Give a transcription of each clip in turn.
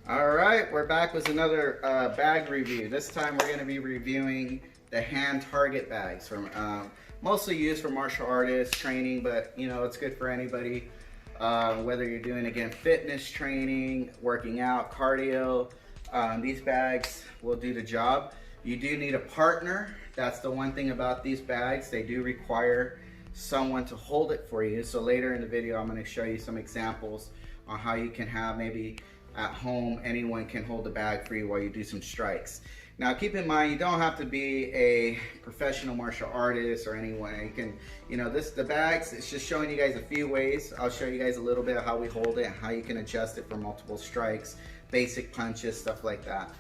All right, we're back with another bag review. This time we're going to be reviewing the hand target bags from mostly used for martial artists training, but you know it's good for anybody, whether you're doing again fitness training, working out, cardio. These bags will do the job. You do need a partner. That's the one thing about these bags. They do require someone to hold it for you. So later in the video, I'm going to show you some examples on how you can have maybe at home, anyone can hold the bag for you while you do some strikes. Now keep in mind, you don't have to be a professional martial artist or anyone. You can, you know, the bags, it's just showing you guys a few ways. I'll show you guys a little bit of how we hold it and how you can adjust it for multiple strikes, basic punches, stuff like that.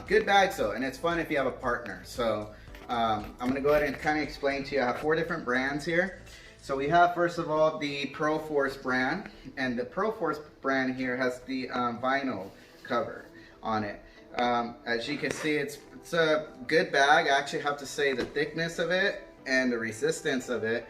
Good bags though, and it's fun if you have a partner. So I'm gonna go ahead and kind of explain to you. I have 4 different brands here. So we have, first of all, the Pro Force brand, and the Pro Force brand here has the vinyl cover on it. As you can see, it's a good bag. I actually have to say the thickness of it and the resistance of it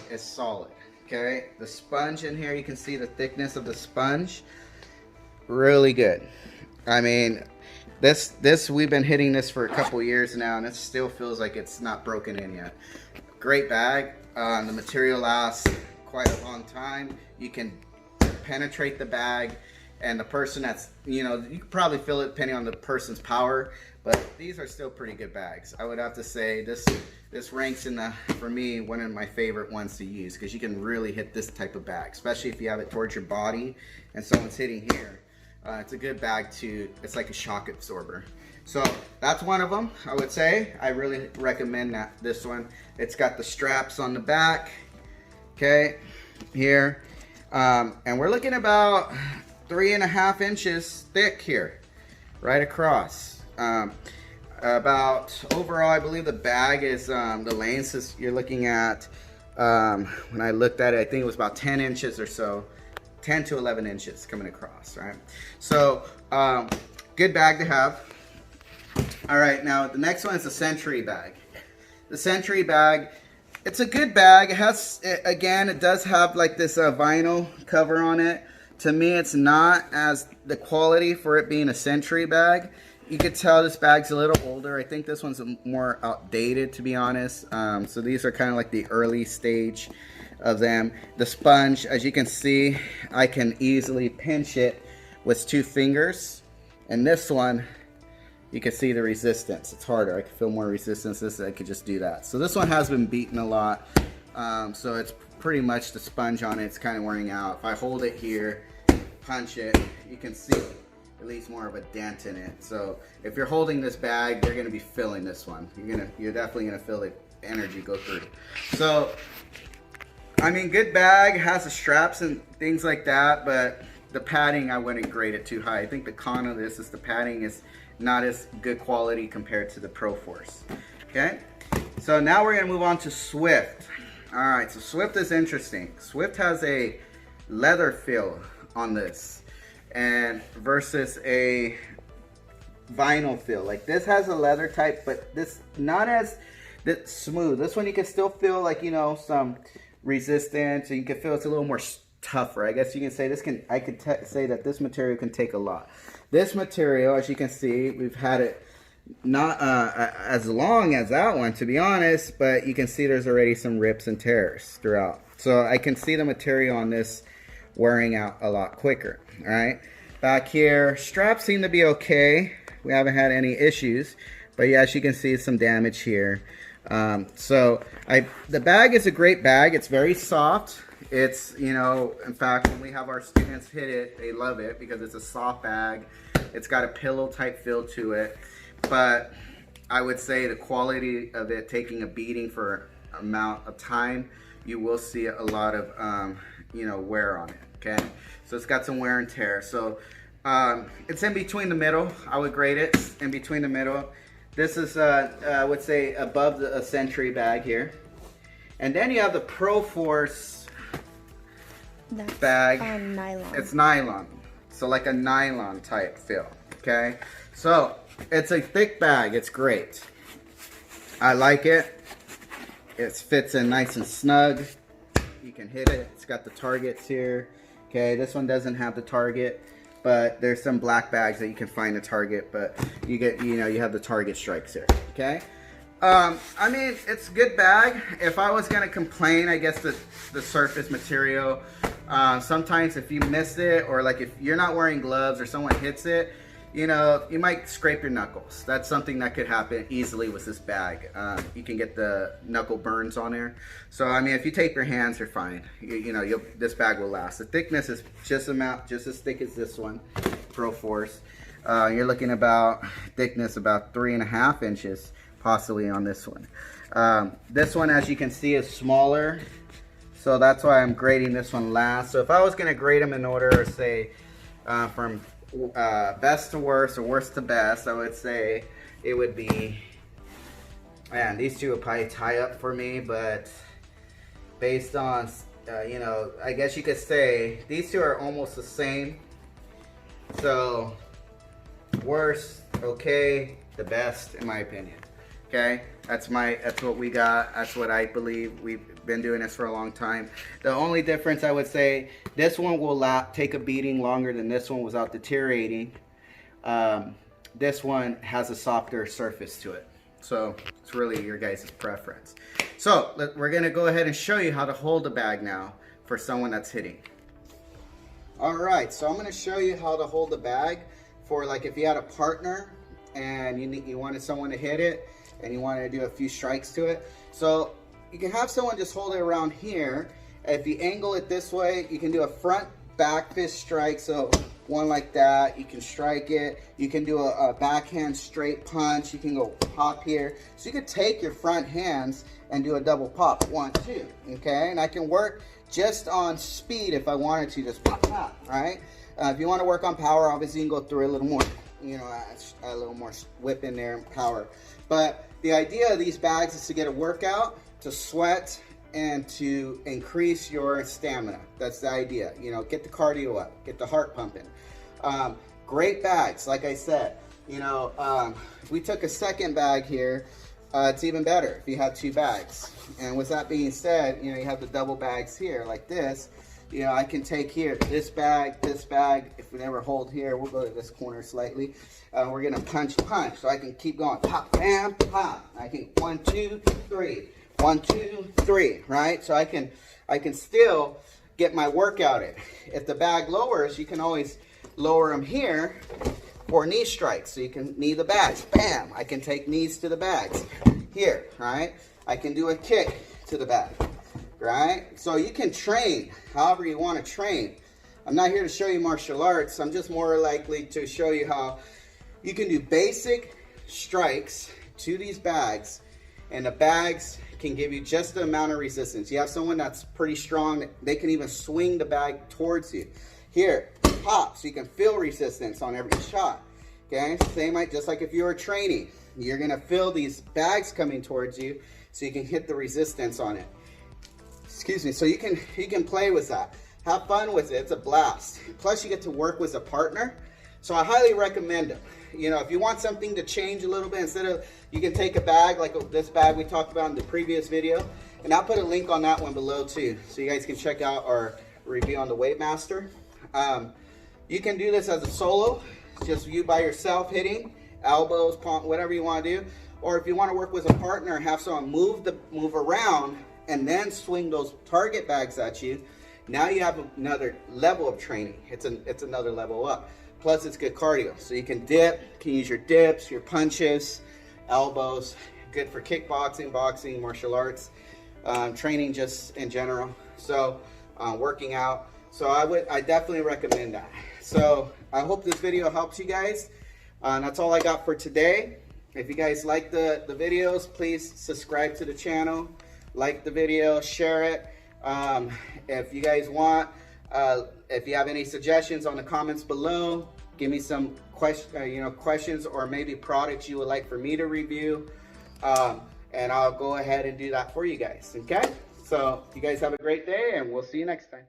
is solid, okay? The sponge in here, you can see the thickness of the sponge, really good. I mean, this we've been hitting this for a couple years now, and it still feels like it's not broken in yet. Great bag. The material lasts quite a long time. You can penetrate the bag, and the person that's, you know, you can probably feel it depending on the person's power, but these are still pretty good bags. I would have to say this ranks in the, for me, one of my favorite ones to use, because you can really hit this type of bag, especially if you have it towards your body and someone's hitting here. It's a good bag to, it's like a shock absorber. So that's one of them, I would say. I really recommend this one. It's got the straps on the back, okay, here. And we're looking about 3.5 inches thick here, right across. About, overall, I believe the bag is, the length is, you're looking at, when I looked at it, I think it was about 10 inches or so. 10 to 11 inches coming across, right? So, good bag to have. All right, now the next one is the Century bag. The Century bag, it's a good bag. It has, again, it does have like this vinyl cover on it. To me, it's not as the quality for it being a Century bag. You could tell this bag's a little older. I think this one's more outdated, to be honest. So these are kind of like the early stage of them. The sponge, as you can see, I can easily pinch it with 2 fingers. And this one, you can see the resistance. It's harder. I can feel more resistance. This, I could just do that. So this one has been beaten a lot. So it's pretty much the sponge on it. It's kind of wearing out. If I hold it here, punch it, you can see at least more of a dent in it. So if you're holding this bag, you're gonna be feeling this one. You're definitely gonna feel the energy go through. So, I mean, good bag, has the straps and things like that, but the padding, I wouldn't grade it too high. I think the con of this is the padding is not as good quality compared to the Pro Force. Okay, so now we're gonna move on to Swift. All right, so Swift is interesting. Swift has a leather feel on this, and versus a vinyl feel. Like this has a leather type, but this not as smooth. This one you can still feel like, you know, some resistance, and you can feel it's a little more tougher. I guess you can say this can, I could say that this material can take a lot. This material, as you can see, we've had it not as long as that one, to be honest, but you can see there's already some rips and tears throughout. So I can see the material on this wearing out a lot quicker. All right, back here, straps seem to be okay. We haven't had any issues, but yeah, as you can see, some damage here. So the bag is a great bag. It's very soft. It's, you know, in fact, when we have our students hit it, they love it because it's a soft bag. It's got a pillow type feel to it, but I would say the quality of it taking a beating for amount of time, you will see a lot of, you know, wear on it, okay? So it's got some wear and tear. So it's in between the middle. I would grade it in between the middle. This is, I would say, above the Century bag here. And then you have the Pro Force bag. Nylon. It's nylon, so like a nylon type feel. Okay, so it's a thick bag. It's great. I like it. It fits in nice and snug. You can hit it. It's got the targets here. Okay, this one doesn't have the target, but there's some black bags that you can find at Target, but you get, you know, you have the Target strikes here, okay? I mean, it's a good bag. If I was gonna complain, I guess the surface material, sometimes if you miss it, or like if you're not wearing gloves or someone hits it, you know, you might scrape your knuckles. That's something that could happen easily with this bag. You can get the knuckle burns on there. So, I mean, if you tape your hands, you're fine. You know, this bag will last. The thickness is just as thick as this one, Pro Force. You're looking about thickness about 3.5 inches, possibly on this one. This one, as you can see, is smaller. So that's why I'm grading this one last. So if I was gonna grade them in order, say, from best to worst or worst to best, I would say it would be, man, these two would probably tie up for me, but based on you know, I guess you could say these two are almost the same. So worst, okay, the best in my opinion. Okay, that's what we got. That's what I believe. We've been doing this for a long time. The only difference, I would say, this one will take a beating longer than this one without deteriorating. This one has a softer surface to it. So it's really your guys' preference. So we're gonna go ahead and show you how to hold the bag now for someone that's hitting. All right, so I'm gonna show you how to hold the bag for, like, if you had a partner and you wanted someone to hit it, and you want to do a few strikes to it. So you can have someone just hold it around here. If you angle it this way, you can do a front back fist strike. So one like that, you can strike it. You can do a backhand straight punch. You can go pop here. So you could take your front hands and do a double pop, 1, 2, okay? And I can work just on speed if I wanted to, just pop, pop, right? If you want to work on power, obviously you can go through a little more, you know, a little more whip in there and power. But the idea of these bags is to get a workout, to sweat, and to increase your stamina. That's the idea. You know, get the cardio up, get the heart pumping. Great bags, like I said. You know, if we took a second bag here, it's even better if you have 2 bags. And with that being said, you know, you have the double bags here like this. You know, I can take here this bag. If we never hold here, we'll go to this corner slightly. We're gonna punch. So I can keep going. Pop, bam, pop. I can 1, 2, 3. 1, 2, 3. Right? So I can still get my workout in. If the bag lowers, you can always lower them here for knee strikes. So you can knee the bags. Bam! I can take knees to the bags. Here, right? I can do a kick to the bag. Right? So you can train however you want to train. I'm not here to show you martial arts. I'm just more likely to show you how you can do basic strikes to these bags, and the bags can give you just the amount of resistance. You have someone that's pretty strong, they can even swing the bag towards you. Here, pop, so you can feel resistance on every shot. Okay, same like just like if you were training, you're gonna feel these bags coming towards you, so you can hit the resistance on it. Excuse me. So you can play with that. Have fun with it. It's a blast. Plus you get to work with a partner. So I highly recommend them. You know, if you want something to change a little bit, instead of, you can take a bag like this bag we talked about in the previous video, and I'll put a link on that one below too, so you guys can check out our review on the Weightmaster. You can do this as a solo, just you by yourself hitting, elbows, palm, whatever you want to do. Or if you want to work with a partner, have someone move around and then swing those target bags at you. Now you have another level of training. It's another level up. Plus it's good cardio. So you can dip, you can use your dips, your punches, elbows. Good for kickboxing, boxing, martial arts, training just in general. So working out. So I definitely recommend that. So I hope this video helps you guys. That's all I got for today. If you guys like the videos, please subscribe to the channel, like the video, share it. If you guys want, if you have any suggestions on the comments below, give me some questions or maybe products you would like for me to review, and I'll go ahead and do that for you guys. Okay, so you guys have a great day, and we'll see you next time.